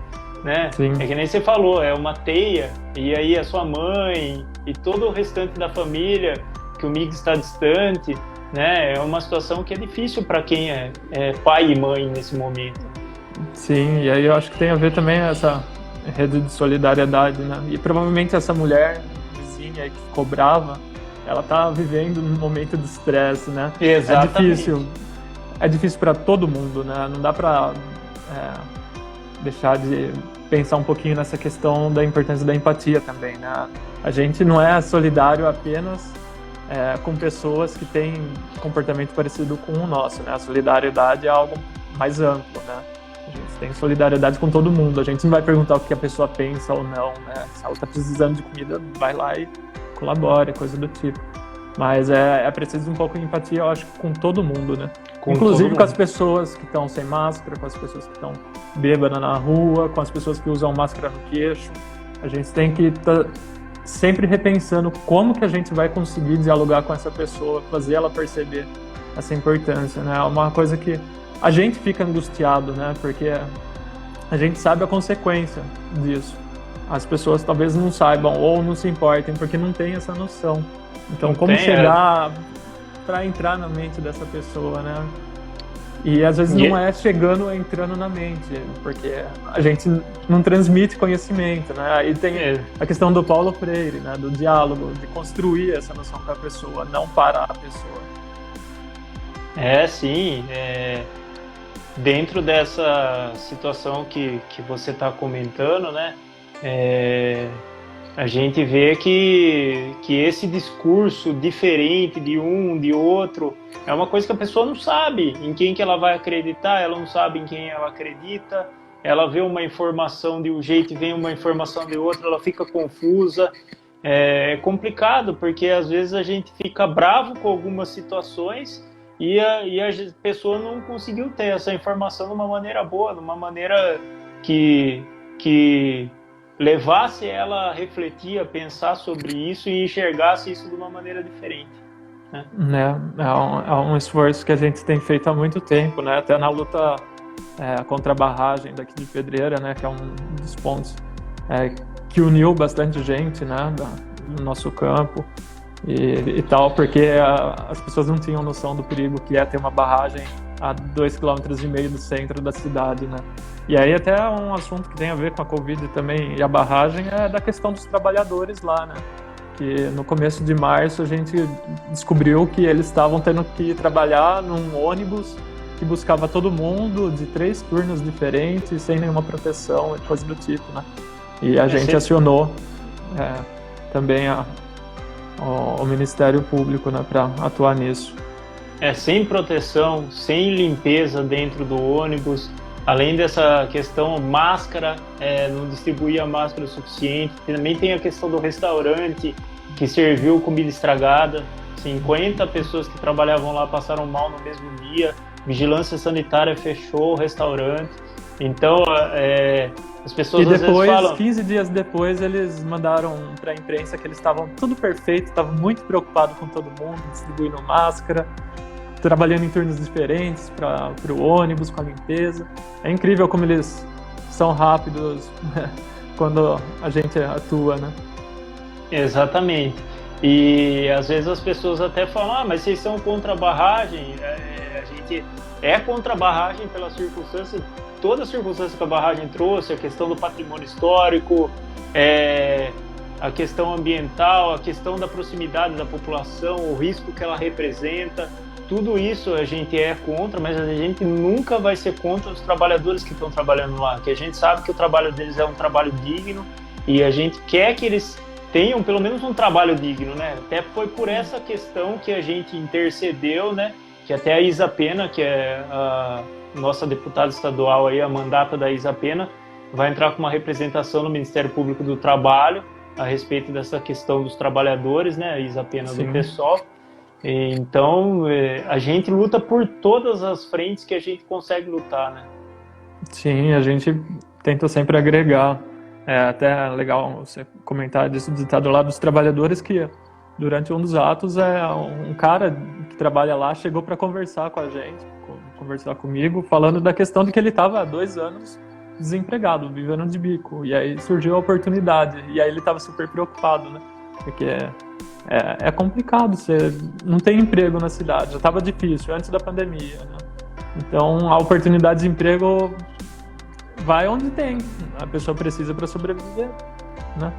né? Sim. É que nem você falou, é uma teia, e aí a sua mãe e todo o restante da família, que o Mix está distante, né? É uma situação que é difícil para quem é pai e mãe nesse momento. Sim, e aí eu acho que tem a ver também essa rede de solidariedade, né? E provavelmente essa mulher vizinha aí que ficou brava, ela tá vivendo num momento de estresse, né? Exatamente. É difícil para todo mundo, né? Não dá para deixar de pensar um pouquinho nessa questão da importância da empatia também, né? A gente não é solidário apenas com pessoas que têm comportamento parecido com o nosso, né? A solidariedade é algo mais amplo, né? A gente tem solidariedade com todo mundo. A gente não vai perguntar o que a pessoa pensa ou não, né? Se ela está precisando de comida, vai lá e colabora, coisa do tipo. Mas é preciso um pouco de empatia, eu acho, com todo mundo, né? Inclusive com as pessoas que estão sem máscara, com as pessoas que estão bêbadas na rua, com as pessoas que usam máscara no queixo. A gente tem que estar sempre repensando como que a gente vai conseguir dialogar com essa pessoa, fazer ela perceber essa importância, né? É uma coisa que a gente fica angustiado, né? Porque a gente sabe a consequência disso. As pessoas talvez não saibam ou não se importem porque não tem essa noção. Então, como chegar para entrar na mente dessa pessoa, né? E às vezes não é chegando, entrando na mente, porque a gente não transmite conhecimento, né? Aí tem a questão do Paulo Freire, né? Do diálogo, de construir essa noção com a pessoa, não para a pessoa. Sim. Dentro dessa situação que você está comentando, né? A gente vê que esse discurso diferente de um, de outro, é uma coisa que a pessoa não sabe em quem que ela vai acreditar, ela não sabe em quem ela acredita, ela vê uma informação de um jeito e vem uma informação de outro, ela fica confusa. É complicado, porque às vezes a gente fica bravo com algumas situações e a pessoa não conseguiu ter essa informação de uma maneira boa, de uma maneira que levasse ela a refletir, a pensar sobre isso e enxergasse isso de uma maneira diferente, né? É um esforço que a gente tem feito há muito tempo, né? Até na luta contra a barragem daqui de Pedreira, né? Que é um dos pontos que uniu bastante gente, né? No nosso campo e tal, porque as pessoas não tinham noção do perigo que é ter uma barragem a 2,5 km do centro da cidade, né? E aí até um assunto que tem a ver com a Covid também e a barragem é da questão dos trabalhadores lá, né? Que no começo de março a gente descobriu que eles estavam tendo que trabalhar num ônibus que buscava todo mundo de 3 turnos diferentes, sem nenhuma proteção e coisa do tipo, né? E a gente acionou também o Ministério Público, né, para atuar nisso. Sem proteção, sem limpeza dentro do ônibus. Além dessa questão máscara, não distribuía máscara o suficiente. Também tem a questão do restaurante que serviu comida estragada. 50 pessoas que trabalhavam lá passaram mal no mesmo dia. Vigilância sanitária fechou o restaurante. Então, as pessoas às vezes falam... 15 dias depois, eles mandaram para a imprensa que eles estavam tudo perfeito, estavam muito preocupados com todo mundo, distribuindo máscara, trabalhando em turnos diferentes para o ônibus, com a limpeza. É incrível como eles são rápidos, né, quando a gente atua, né? Exatamente. E às vezes as pessoas até falam, mas vocês são contra a barragem. A gente é contra a barragem pela circunstância, toda a circunstância que a barragem trouxe, a questão do patrimônio histórico, a questão ambiental, a questão da proximidade da população, o risco que ela representa. Tudo isso a gente é contra, mas a gente nunca vai ser contra os trabalhadores que estão trabalhando lá, que a gente sabe que o trabalho deles é um trabalho digno e a gente quer que eles tenham pelo menos um trabalho digno, né? Até foi por essa questão que a gente intercedeu, né? Que até a Isa Pena, que é a nossa deputada estadual aí, a mandata da Isa Pena, vai entrar com uma representação no Ministério Público do Trabalho a respeito dessa questão dos trabalhadores, né? A Isa Pena do Sim. PSOL. Então, a gente luta por todas as frentes que a gente consegue lutar, né? Sim, a gente tenta sempre agregar. É até legal você comentar desse ditado lá dos trabalhadores, que durante um dos atos um cara que trabalha lá chegou para conversar com a gente, conversar comigo, falando da questão de que ele estava há 2 anos desempregado, vivendo de bico. E aí surgiu a oportunidade. E aí ele estava super preocupado, né? Porque é complicado, você não tem emprego na cidade, já estava difícil antes da pandemia, né? Então a oportunidade de emprego vai onde tem, a pessoa precisa para sobreviver, né?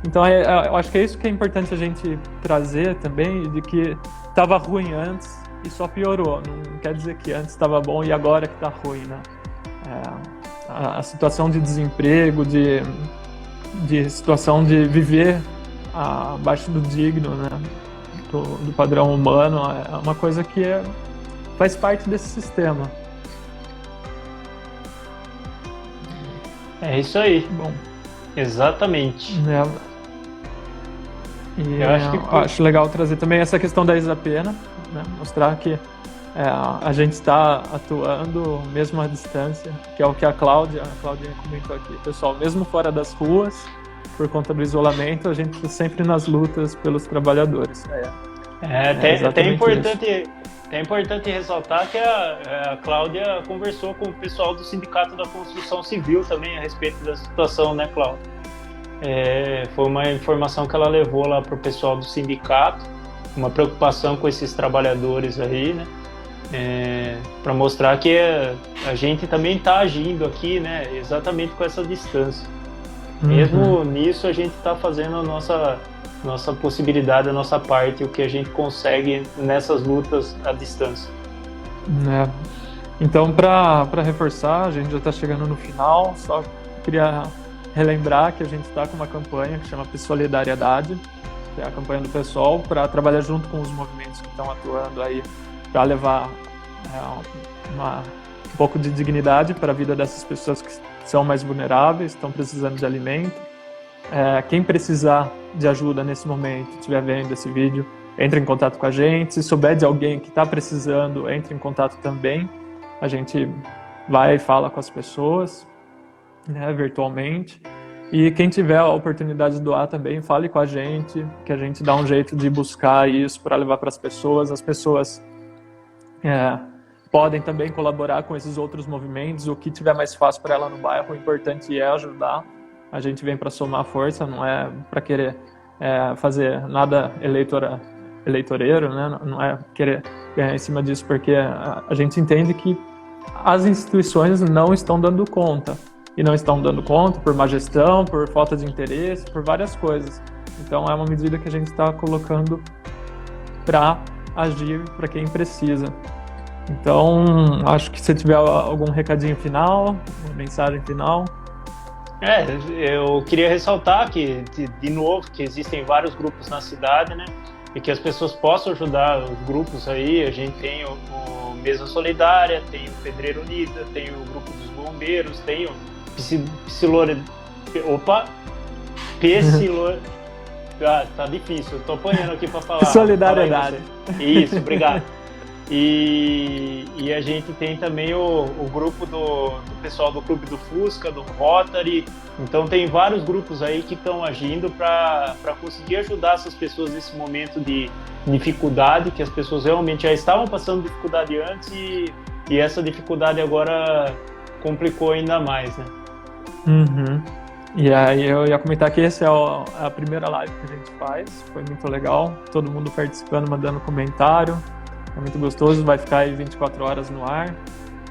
Então eu acho que é isso que é importante a gente trazer também, de que estava ruim antes e só piorou, não quer dizer que antes estava bom e agora que está ruim, né? A situação de desemprego, de situação de viver abaixo do digno, né? do padrão humano, é uma coisa que faz parte desse sistema. É isso aí. Bom, exatamente. E eu acho legal trazer também essa questão da Isa Pena, né? Mostrar que a gente está atuando mesmo à distância, que é o que a Cláudia comentou aqui. Pessoal, mesmo fora das ruas, por conta do isolamento, a gente está sempre nas lutas pelos trabalhadores. É importante ressaltar que a Cláudia conversou com o pessoal do Sindicato da Construção Civil também a respeito da situação, né, Cláudia? Foi uma informação que ela levou lá para o pessoal do sindicato, uma preocupação com esses trabalhadores aí, né? Para mostrar que a gente também está agindo aqui, né? Exatamente com essa distância. Mesmo nisso, a gente está fazendo a nossa possibilidade, a nossa parte, o que a gente consegue nessas lutas à distância. Então, para reforçar, a gente já está chegando no final, só queria relembrar que a gente está com uma campanha que chama Solidariedade, que é a campanha do PSOL, para trabalhar junto com os movimentos que estão atuando aí, para levar um pouco de dignidade para a vida dessas pessoas que são mais vulneráveis, estão precisando de alimento. Quem precisar de ajuda nesse momento, estiver vendo esse vídeo, entre em contato com a gente. Se souber de alguém que está precisando, entre em contato também. A gente vai e fala com as pessoas, né, virtualmente. E quem tiver a oportunidade de doar também, fale com a gente, que a gente dá um jeito de buscar isso para levar para as pessoas. As pessoas podem também colaborar com esses outros movimentos. O que tiver mais fácil para ela no bairro, o importante é ajudar. A gente vem para somar força, não é para querer fazer nada eleitoreiro, né? Não é querer ganhar em cima disso, porque a gente entende que as instituições não estão dando conta. E não estão dando conta por má gestão, por falta de interesse, por várias coisas. Então é uma medida que a gente está colocando para agir para quem precisa. Então, acho que se tiver algum recadinho final, uma mensagem final. Eu queria ressaltar que, de novo, que existem vários grupos na cidade, né? E que as pessoas possam ajudar os grupos aí. A gente tem o Mesa Solidária, tem o Pedreiro Unida, tem o Grupo dos Bombeiros, tem o tá difícil, eu tô apanhando aqui para falar. Solidariedade. Isso, obrigado. E a gente tem também o grupo do pessoal do Clube do Fusca, do Rotary. Então tem vários grupos aí que estão agindo para conseguir ajudar essas pessoas nesse momento de dificuldade, que as pessoas realmente já estavam passando dificuldade antes e essa dificuldade agora complicou ainda mais, né? E aí eu ia comentar que essa é a primeira live que a gente faz, foi muito legal, todo mundo participando, mandando comentário. É muito gostoso, vai ficar aí 24 horas no ar.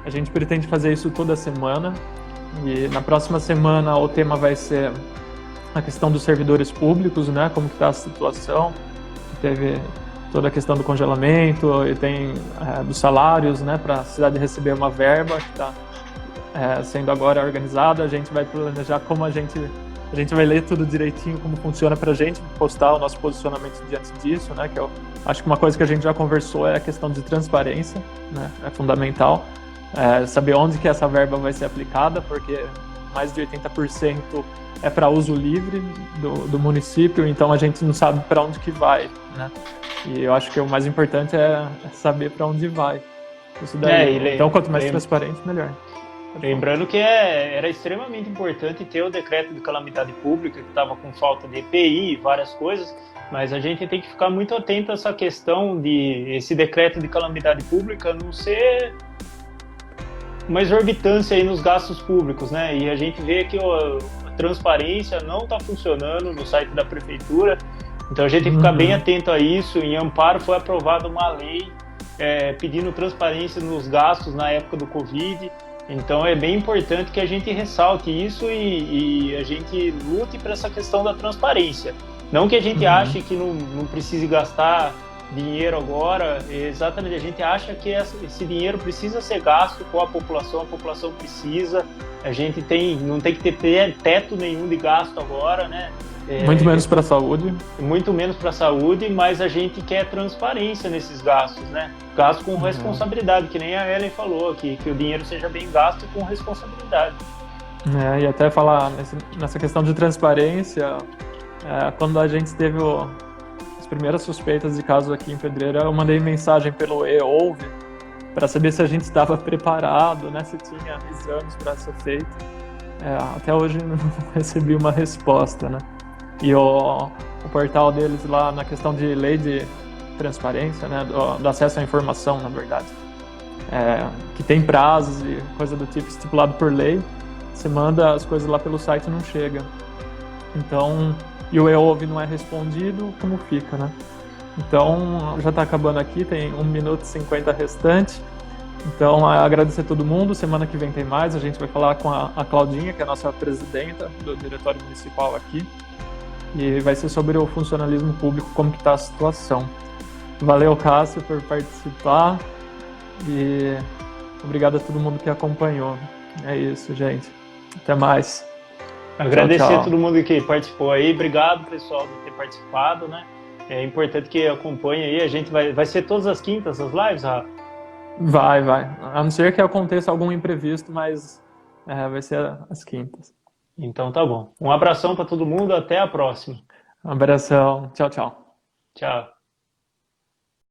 A gente pretende fazer isso toda semana. E na próxima semana o tema vai ser a questão dos servidores públicos, né? Como que está a situação. Teve toda a questão do congelamento e tem dos salários, né? Para a cidade receber uma verba que está sendo agora organizada. A gente vai planejar como a gente vai ler tudo direitinho, como funciona pra gente, postar o nosso posicionamento diante disso, né? Que acho que uma coisa que a gente já conversou é a questão de transparência, né? É fundamental saber onde que essa verba vai ser aplicada, porque mais de 80% é para uso livre do município, então a gente não sabe para onde que vai, né? E eu acho que o mais importante é saber para onde vai isso daí. Então, quanto mais transparente, melhor. Lembrando que era extremamente importante ter o decreto de calamidade pública, que estava com falta de EPI e várias coisas, mas a gente tem que ficar muito atento a essa questão de esse decreto de calamidade pública não ser uma exorbitância aí nos gastos públicos, né? E a gente vê que a transparência não está funcionando no site da prefeitura, então a gente tem que ficar bem atento a isso. Em Amparo foi aprovada uma lei pedindo transparência nos gastos na época do Covid, então é bem importante que a gente ressalte isso e a gente lute para essa questão da transparência. Não que a gente ache que não precise gastar dinheiro agora, exatamente, a gente acha que esse dinheiro precisa ser gasto com a população precisa, a gente não tem que ter teto nenhum de gasto agora, né? Muito menos para a saúde. Muito menos para a saúde, mas a gente quer transparência nesses gastos, né? Gasto com responsabilidade, que nem a Ellen falou, que o dinheiro seja bem gasto com responsabilidade. E até falar nessa questão de transparência, quando a gente teve as primeiras suspeitas de casos aqui em Pedreira, eu mandei mensagem pelo e-Ouve para saber se a gente estava preparado, né? Se tinha exames para ser feito. Até hoje não recebi uma resposta, né? E o portal deles lá, na questão de lei de transparência, né, do acesso à informação, na verdade, que tem prazos e coisa do tipo estipulado por lei, você manda as coisas lá pelo site e não chega. Então, e o e-Ouve não é respondido, como fica, né? Então, já está acabando aqui, tem 1 minuto e 50 restante. Então, agradecer a todo mundo. Semana que vem tem mais. A gente vai falar com a Claudinha, que é a nossa presidenta do Diretório Municipal aqui. E vai ser sobre o funcionalismo público, como que está a situação. Valeu, Cássio, por participar. E obrigado a todo mundo que acompanhou. É isso, gente. Até mais. Agradecer tchau. a todo mundo que participou aí. Obrigado, pessoal, por ter participado, né? É importante que acompanhe aí. A gente vai ser todas as quintas as lives, Rafa? Vai. A não ser que aconteça algum imprevisto, mas vai ser às quintas. Então tá bom. Um abração para todo mundo. Até a próxima. Um abração. Tchau. Tchau.